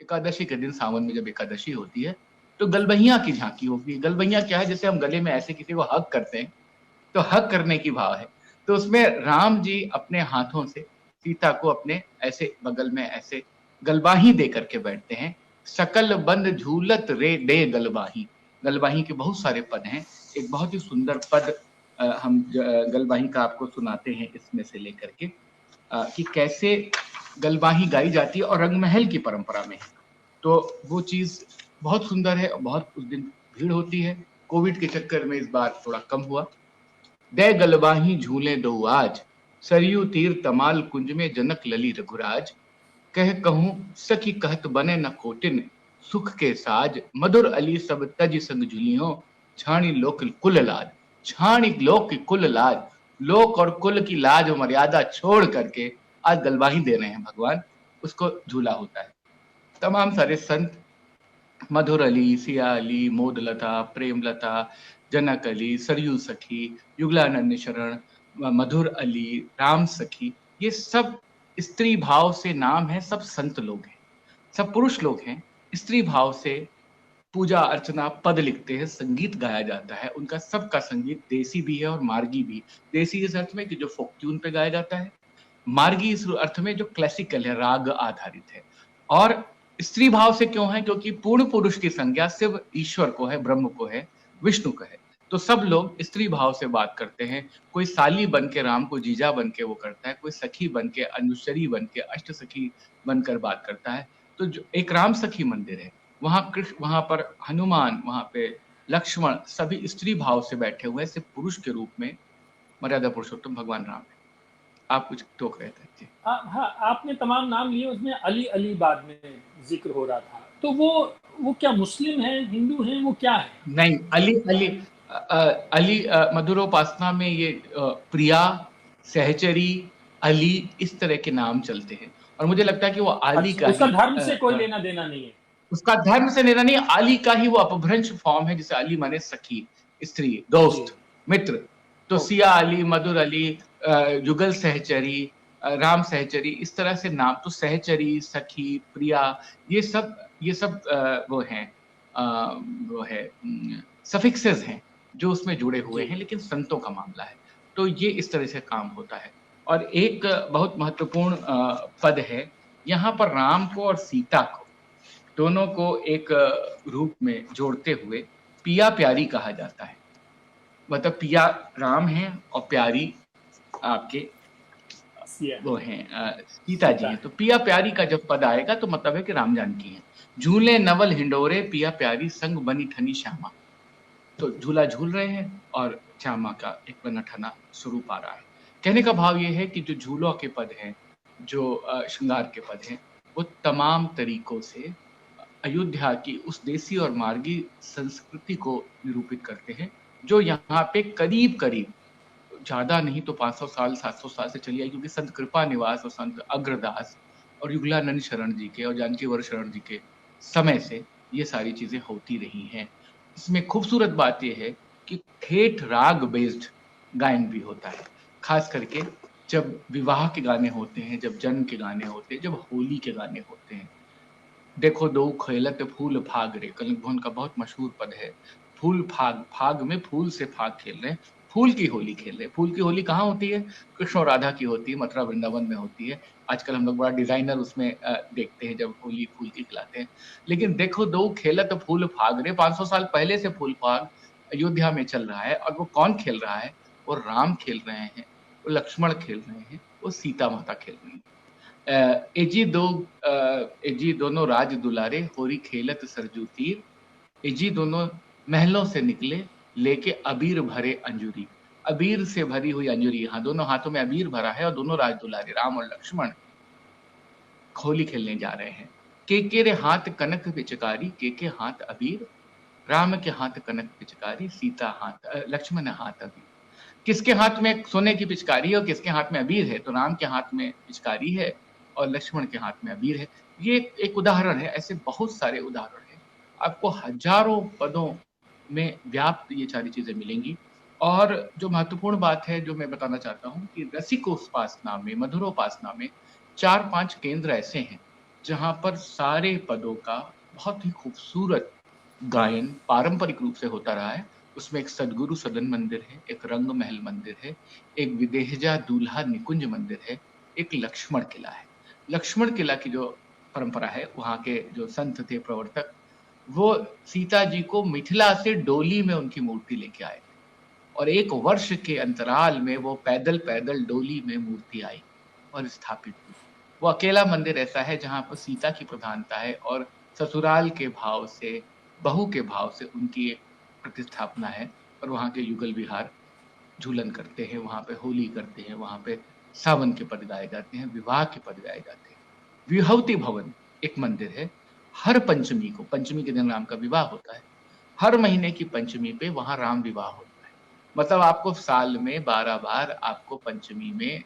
एकादशी के दिन, सावन में जब एकादशी होती है, तो गलबहियां की झांकी होती है। गलबहियां क्या है? जैसे हम गले में ऐसे किसी को हग करते हैं, तो हक करने की भाव है। तो उसमें राम जी अपने हाथों से सीता को अपने ऐसे बगल में ऐसे गलबाही दे करके बैठते हैं। सकल बंद झूलत रे दे गलबाही। गलबाही के बहुत सारे पद हैं। एक बहुत ही सुंदर पद हम गलबाही का आपको सुनाते हैं इसमें से लेकर के, कि कैसे गलबाही गाई जाती है और रंगमहल की परंपरा में है। तो वो चीज बहुत सुंदर है। और बहुत उस दिन भीड़ होती है। कोविड के चक्कर में इस बार थोड़ा कम हुआ। दे गलबाही झूले दो आज, सरयू तीर तमाल कुंज में जनक लली रघुराज। कह कहूं सखी कहत बने न कोटिन, सुख के साज मधुर अली सब तज संग झुलियो, छाणी लोक कुल लाज। छाणी लोक की कुल लाज, लोक और कुल की लाज और मर्यादा छोड़ करके आज गलबाही दे रहे हैं भगवान, उसको झूला होता है। तमाम सारे संत, मधुर अली, सिया अली, मोदलता, प्रेमलता, जनक अली, सरयू सखी, युगलानंद शरण, मधुर अली, राम सखी, ये सब स्त्री भाव से नाम है। सब संत लोग हैं, सब पुरुष लोग हैं। स्त्री भाव से पूजा अर्चना पद लिखते हैं, संगीत गाया जाता है। उनका सबका संगीत देसी भी है और मार्गी भी। देसी इस अर्थ में कि जो फोक ट्यून पे गाया जाता है, मार्गी इस अर्थ में जो क्लासिकल है, राग आधारित है। और स्त्री भाव से क्यों है? क्योंकि पूर्ण पुरुष की संज्ञा सिर्फ ईश्वर को है, ब्रह्म को है, विष्णु को है। तो सब लोग स्त्री भाव से बात करते हैं। कोई साली बन के राम को जीजा बन के वो करता है, कोई सखी बन के, अनुश्वरी बन के, अष्ट सखी बनकर बात करता है। तो जो एक राम सखी मंदिर है, वहां कृष्ण, वहां पर हनुमान, वहां पे लक्ष्मण, सभी स्त्री भाव से बैठे हुए हैं। सिर्फ पुरुष के रूप में मर्यादा पुरुषोत्तम भगवान राम है। आप कुछ टोक रहे थे जी। हाँ, आपने तमाम नाम लिए, उसमें अली अली बाद में जिक्र हो रहा था, तो वो क्या मुस्लिम है, हिंदू है, वो क्या है? नहीं, अली अली अली मधुरोपासना में ये प्रिया, सहचरी, अली, इस तरह के नाम चलते हैं। और मुझे लगता है कि वो अली अच्छा, का उसका ही धर्म से कोई लेना देना नहीं है? उसका धर्म से लेना नहीं, अली का ही वो अपभ्रंश फॉर्म है। जैसे अली माने सखी, स्त्री, जी, दोस्त, मित्र। तो ओके। सिया अली, मधुर अली, जुगल सहचरी, राम सहचरी, इस तरह से नाम। तो सहचरी, सखी, प्रिया, ये सब वो हैं, वो है सफिक्सेस हैं जो उसमें जुड़े हुए जी, हैं। लेकिन संतों का मामला है, तो ये इस तरह से काम होता है। और एक बहुत महत्वपूर्ण पद है यहाँ पर, राम को और सीता को, दोनों को एक रूप में जोड़ते हुए पिया प्यारी कहा जाता है। मतलब पिया राम है और प्यारी आपके सिया वो हैं, सीता जी सीता हैं। है। तो पिया प्यारी का जब पद आएगा तो मतलब है कि राम जानकी हैं। झूले नवल हिंडोरे पिया प्यारी संग बनी ठनी श्यामा। तो झूला झूल रहे हैं और श्यामा का एक बना ठना स्वरूप आ रहा है। कहने का भाव ये है कि जो झूलों के पद हैं, जो श्रृंगार के पद हैं, वो तमाम तरीकों से अयोध्या की उस देसी और मार्गी संस्कृति को निरूपित करते हैं, जो यहाँ पे करीब करीब, ज्यादा नहीं तो 500 साल, 700 साल से चली आई। क्योंकि संत कृपा निवास और संत अग्रदास और युगलानंद शरण जी के और जानकी वर शरण जी के समय से ये सारी चीजें होती रही हैं। इसमें खूबसूरत बात यह है कि ठेठ राग बेस्ड गायन भी होता है। खास करके जब विवाह के गाने होते हैं, जब जन्म के गाने होते हैं, जब होली के गाने होते हैं। देखो दो खेलत फूल फाग रे, कलिंग भवन का बहुत मशहूर पद है। फूल फाग, फाग में फूल से फाग खेल रहे हैं, फूल की होली खेल रहे हैं। फूल की होली कहाँ होती है? कृष्ण और राधा की होती है, मथुरा वृंदावन में होती है। आजकल हम लोग बड़ा डिजाइनर उसमें देखते हैं जब होली फूल की खिलाते हैं। लेकिन देखो दो खेलत फूल फाग रे, 500 साल पहले से फूल फाग अयोध्या में चल रहा है। और वो कौन खेल रहा है? वो राम खेल रहे हैं, वो लक्ष्मण खेल रहे हैं, वो सीता माता खेल रही हैं। एजी दोनों राज दुलारे, होरी खेलत सरजू तीर। एजी दोनों महलों से निकले, लेके अबीर भरे अंजुरी। अबीर से भरी हुई अंजुरी, हाँ, दोनों हाथों में अबीर भरा है और दोनों राज दुलारे राम और लक्ष्मण होली खेलने जा रहे हैं। के रे हाथ कनक पिचकारी, के हाथ अबीर। राम के हाथ कनक पिचकारी, सीता हाथ लक्ष्मण हाथ अबीर। किसके हाथ में सोने की पिचकारी है और किसके हाथ में अबीर है? तो राम के हाथ में पिचकारी है और लक्ष्मण के हाथ में अबीर है। ये एक उदाहरण है, ऐसे बहुत सारे उदाहरण हैं। आपको हजारों पदों में व्याप्त ये सारी चीजें मिलेंगी। और जो महत्वपूर्ण बात है जो मैं बताना चाहता हूँ कि रसिकोपासना में, मधुरोपासना में 4-5 केंद्र ऐसे हैं जहाँ पर सारे पदों का बहुत ही खूबसूरत गायन पारंपरिक रूप से होता रहा है। उसमें एक सद्गुरु सदन मंदिर है, एक रंग महल मंदिर है, एक विदेहजा दूल्हा निकुंज मंदिर है, एक लक्ष्मण किला है। लक्ष्मण किला की जो परंपरा है, वहाँ के जो संत थे प्रवर्तक, वो सीता जी को मिथिला से डोली में उनकी मूर्ति लेके आए थे और 1 वर्ष के अंतराल में वो पैदल-पैदल डोली में मूर्ति आई और स्थापित हुई। वो अकेला मंदिर ऐसा है जहाँ पर सीता की प्रधानता है और ससुराल के भाव से, बहू के भाव से उनकी एक प्रतिस्थापना है और वहाँ के युगल विहार झूलन करते हैं, वहाँ पे होली करते हैं, वहाँ पे सावन के पद गाए जाते हैं, विवाह के पद गाए जाते हैं। विभूति भवन एक मंदिर है, हर पंचमी को, पंचमी के दिन राम का विवाह होता है। हर महीने की पंचमी पे वहाँ राम विवाह होता है। मतलब आपको साल में 12 बार आपको पंचमी में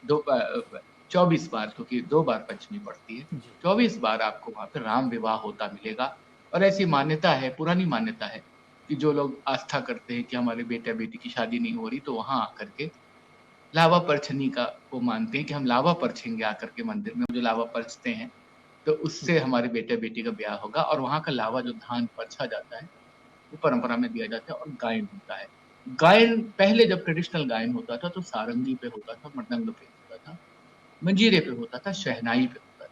24 बार, क्योंकि 2 बार पंचमी पड़ती है, जी 24 बार आपको वहाँ पे राम विवाह होता मिलेगा। और ऐसी मान्यता है, पुरानी मान्यता है कि जो लोग आस्था करते हैं कि हमारे बेटा-बेटी की शादी नहीं हो रही, तो वहाँ आकर के लावा परछनी का वो मानते हैं कि हम लावा परछेंगे आकर के मंदिर में, जो लावा परछते हैं, तो उससे हमारे बेटे-बेटी का ब्याह होगा और वहाँ का लावा जो धान परछा जाता है, वो परंपरा में दिया जाता है और गायन होता है। गायन पहले जब ट्रेडिशनल गायन होता था तो सारंगी पे होता था, मृदंग पे होता था, मंजीरे पे होता था, शहनाई पे होता था,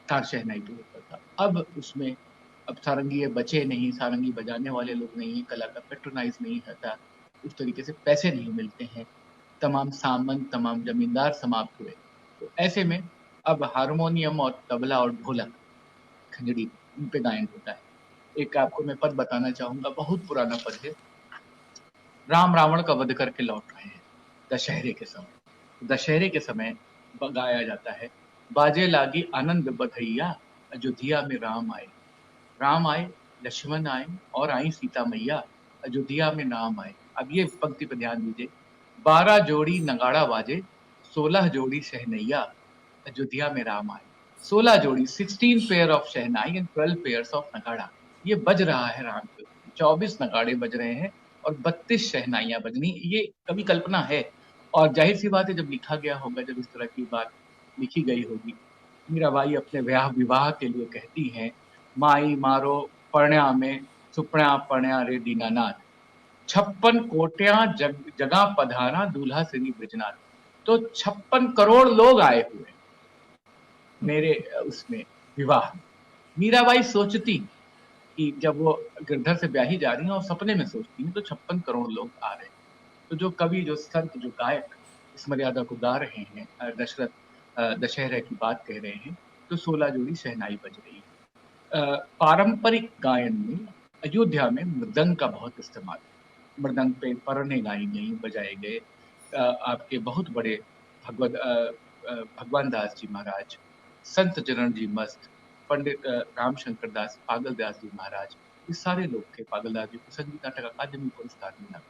तार शहनाई पे होता था। अब सारंगी बचे नहीं, सारंगी बजाने वाले लोग नहीं हैं, कला का पैट्रोनाइज़ नहीं होता, उस तरीके से पैसे नहीं मिलते हैं, तमाम सामंत, तमाम जमींदार समाप्त हुए। तो ऐसे में अब हारमोनियम और तबला और ढोलक, खंजरी, इन पे गायन होता है। एक आपको मैं पद बताना चाहूँगा, बहुत पुराना पद है। राम रावण का वध करके लौट रहे हैं दशहरे के समय। दशहरे के समय गाया जाता है, बाजे लागी आनंद बधैया, अयोध्या में राम आए। राम आए, लक्ष्मण आए और आई सीता मैया, अयोध्या में नाम आए। अब ये पंक्ति पे ध्यान दीजिए, 12 जोड़ी नगाड़ा बाजे, 16 जोड़ी शहनैया, अयोध्या में राम आए। 16 जोड़ी, 16 pair of shehnai and 12 pairs of नगाड़ा, ये बज रहा है राम के। 24 नगाड़े बज रहे हैं और 32 शहनाइयां बजनी, ये कभी कल्पना है। और जाहिर सी बात है, जब लिखा गया होगा, जब इस तरह की बात लिखी गई होगी, मीराबाई अपने ब्याह विवाह के लिए कहती हैं, माई मारो परण्या में सुपण्या परण्या रे दीनानाथ, 56 कोट्या जगह पधारा दूल्हा श्री ब्रजनाथ। तो 56 करोड़ लोग आए हुए हैं मेरे उसमें विवाह में। मीराबाई सोचती कि जब वो गिरधर से ब्याही जा रही हैं और सपने में सोचती हैं, तो 56 करोड़ लोग आ रहे हैं। तो जो कवि, जो संत, जो गायक इस मर्यादा को गा रहे हैं, दशहरे की बात कह रहे हैं, तो 16 जोड़ी शहनाई बज रही है। पारंपरिक गायन में अयोध्या में मृदंग का बहुत इस्तेमाल है। मृदंग पे परने गाई गई, बजाए गए। आपके बहुत बड़े भगवान दास जी महाराज, संत चरण जी मस्त, पंडित रामशंकर दास, पागल दास जी महाराज, ये सारे लोग थे। पागल दास जी को संगीत नाटक अकादमी पुरस्कार मिला,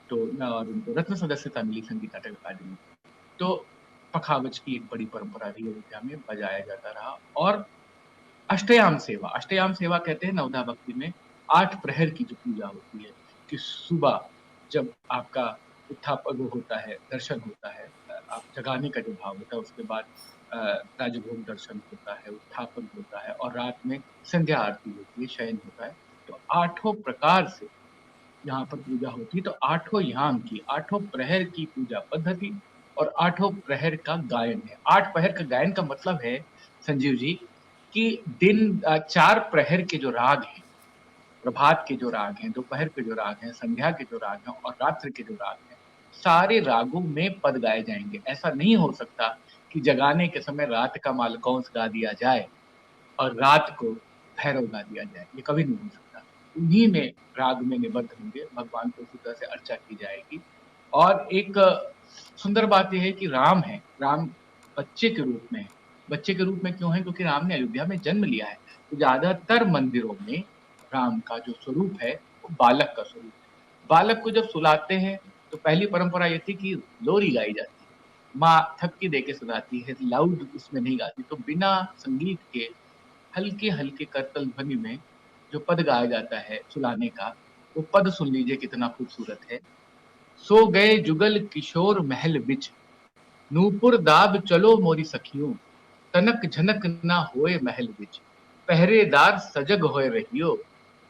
तो और उनको रत्न सदस्यता मिली संगीत नाटक अकादमी। तो पखावज की एक बड़ी परंपरा रही अयोध्या में, बजाया जाता रहा। और अष्टयाम सेवा कहते हैं नवधा भक्ति में, 8 प्रहर की जो पूजा होती है, कि सुबह जब आपका उत्थापन होता है, दर्शन होता है, आप जगाने का जो भाव होता है, उसके बाद राजभोग दर्शन होता है, उत्थापन होता है और रात में संध्या आरती होती है, शयन होता है। तो 8 प्रकार से यहाँ पर पूजा होती है। तो 8 याम की, 8 प्रहर की पूजा पद्धति और 8 प्रहर का गायन है। 8 प्रहर का गायन का मतलब है, संजीव जी, कि 4 प्रहर के जो राग हैं, प्रभात के जो राग हैं, दोपहर के जो राग हैं, संध्या के जो राग हैं और रात्रि के जो राग हैं, सारे रागों में पद गाए जाएंगे। ऐसा नहीं हो सकता कि जगाने के समय रात का मालकौंस गा दिया जाए और रात को भैरव गा दिया जाए, ये कभी नहीं हो सकता। उन्हीं में राग में निबद्ध होंगे, भगवान को उसी तरह से अर्चा की जाएगी। और एक सुंदर बात यह है कि राम है, राम बच्चे के रूप में है। बच्चे के रूप में क्यों है? क्योंकि राम ने अयोध्या में जन्म लिया है। तो ज्यादातर मंदिरों में राम का जो स्वरूप है, वो बालक का स्वरूप है। बालक को जब सुलाते हैं, तो पहली परंपरा ये थी कि लोरी गाई जाती है, माँ थपकी दे के सुनाती है, लाउड उसमें नहीं गाती। तो बिना संगीत के हल्के हल्के करतल ध्वनि में जो पद गाया जाता है सुलाने का, वो पद सुन लीजिए कितना खूबसूरत है। सो गए जुगल किशोर महल बिच, नूपुर दाब चलो मोरी सखियों, तनक झनक ना होए महल विच, पहरेदार सजग होए रहियो,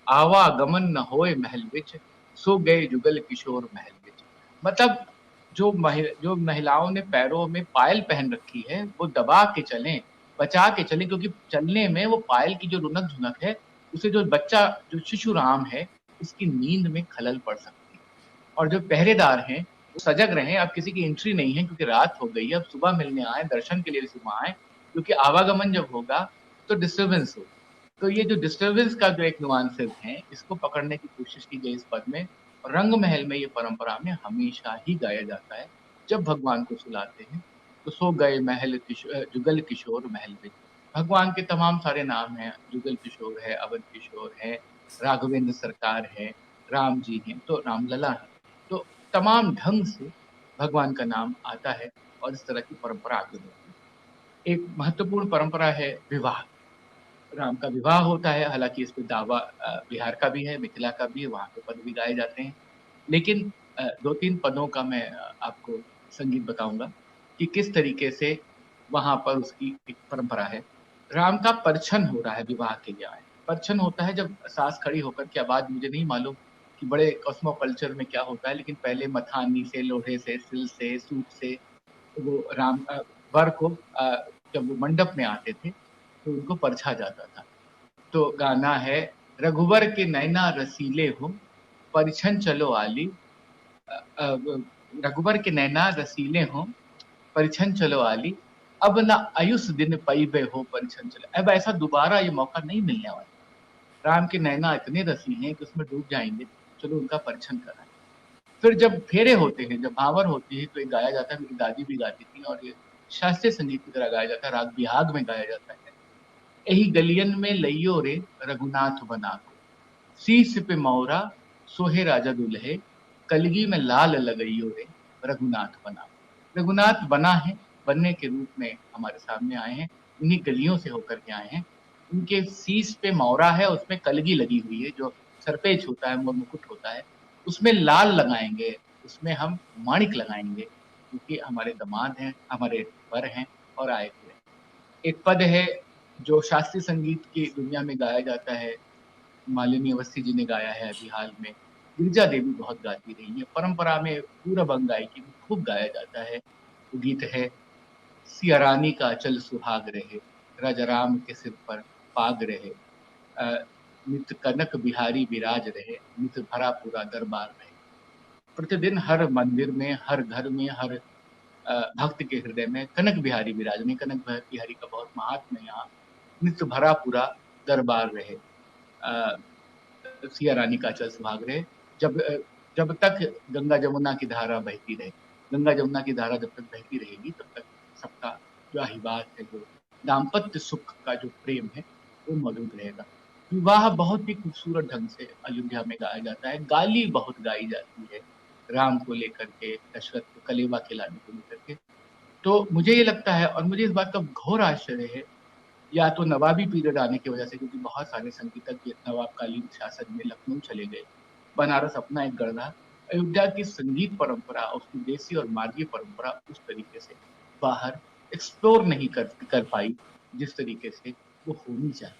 आवागमन न होए महल विच, सो गए जुगल किशोर महल विच। मतलब जो महिलाओं ने पैरों में पायल पहन रखी है वो दबा के चलें, बचा के चलें, क्योंकि चलने में वो पायल की जो रुनक झुनक है उसे जो बच्चा, जो शिशु राम है, उसकी नींद में खलल पड़ सकती है। और जो पहरेदार हैं वो सजग रहें, अब किसी की एंट्री नहीं है क्योंकि रात हो गई है, अब सुबह मिलने आए, दर्शन के लिए सुबह आए, क्योंकि आवागमन जब होगा तो डिस्टर्बेंस हो। तो ये जो डिस्टर्बेंस का जो एक नुआंसेस है, इसको पकड़ने की कोशिश की गई इस पद में। और रंग महल में ये परंपरा में हमेशा ही गाया जाता है, जब भगवान को सुलाते हैं तो सो गए जुगल किशोर महल में। भगवान के तमाम सारे नाम हैं, जुगल किशोर है, अवध किशोर है, राघवेंद्र सरकार है, राम जी हैं, तो रामलला है। तो तमाम ढंग से भगवान का नाम आता है और इस तरह की परंपरा आगे बढ़ती है। एक महत्वपूर्ण परंपरा है विवाह। राम का विवाह होता है, हालांकि इस पे दावा बिहार का भी है, मिथिला का भी है, वहाँ के पद भी गाए जाते हैं। लेकिन दो तीन पदों का मैं आपको संगीत बताऊंगा कि किस तरीके से वहां पर उसकी एक परंपरा है। राम का परछन हो रहा है, विवाह के लिए आए। परछन होता है जब सास खड़ी होकर के, आवाज मुझे नहीं मालूम कि बड़े कॉस्मो कल्चर में क्या होता है, लेकिन पहले मथानी से, लोढ़े से, सिल से, सूत से वो वर को जब वो मंडप में आते थे तो उनको परछा जाता था। तो गाना है, रघुवर के नैना रसीले हो, परिछन चलो आली। रघुवर के नैना रसीले हो, परिछन चलो आली, अब ना आयुष दिन पईबे हो परिछन चलो। अब ऐसा दोबारा ये मौका नहीं मिलने वाला। राम के नैना इतने रसीले हैं कि उसमें डूब जाएंगे, चलो उनका परिछन कराएं। फिर जब फेरे होते हैं, जब भावर होती है, तो ये गाया जाता है, मेरी दादी भी गाती थी, और ये शास्त्रीय संगीत की तरह गाया जाता है, राग बिहाग में गाया जाता है। यही गलियन में लइयो रे रघुनाथ बना को, शीस पे मौरा सोहे राजा दुल्हे, कलगी में लाल लगइयो रे रघुनाथ बना। रघुनाथ बना है, बनने के रूप में हमारे सामने आए हैं, उन्हीं गलियों से होकर के आए हैं। उनके शीस पे मौरा है, उसमें कलगी लगी हुई है, जो सरपेच होता है, मुकुट होता है, उसमें लाल लगाएंगे, उसमें हम माणिक लगाएंगे, क्योंकि हमारे दामाद हैं, हमारे वर हैं और आए हुए हैं। एक पद है जो शास्त्रीय संगीत की दुनिया में गाया जाता है, मालिनी अवस्थी जी ने गाया है अभी हाल में, गिरिजा देवी बहुत गाती रही है, परंपरा में पूरब अंग गायकी में खूब गाया जाता है। वो गीत है, सिया रानी का अचल सुहाग रहे, राजा राम के सिर पर पाग रहे, अ, नित कनक बिहारी विराज रहे, नित भरा पूरा दरबार रहे। प्रतिदिन हर मंदिर में, हर घर में, हर भक्त के हृदय में कनक बिहारी विराज नहीं, कनक बिहारी का बहुत महात्म्य है यहाँ। नित भरा पूरा दरबार रहे, अ, सिया रानी का अचल सुहाग रहे। जब जब तक गंगा जमुना की धारा बहती रहे, गंगा जमुना की धारा जब तक बहती रहेगी तब तक सबका जो आशीर्वाद है, जो दाम्पत्य सुख का जो प्रेम है, वो मौजूद रहेगा। विवाह बहुत ही खूबसूरत ढंग से अयोध्या में गाया जाता है, गाली बहुत गाई जाती है राम को लेकर के, दशरथ को कलेवा खिलाने को लेकर के। तो मुझे ये लगता है, और मुझे इस बात का घोर आश्चर्य है, या तो नवाबी पीरियड आने की वजह से, क्योंकि बहुत सारे संगीतज्ञ नवाबकालीन शासन में लखनऊ चले गए, बनारस अपना एक गढ़ रहा, अयोध्या की संगीत परंपरा, उसकी देसी और मार्गी परंपरा उस तरीके से बाहर एक्सप्लोर नहीं कर पाई जिस तरीके से वो होनी चाहिए।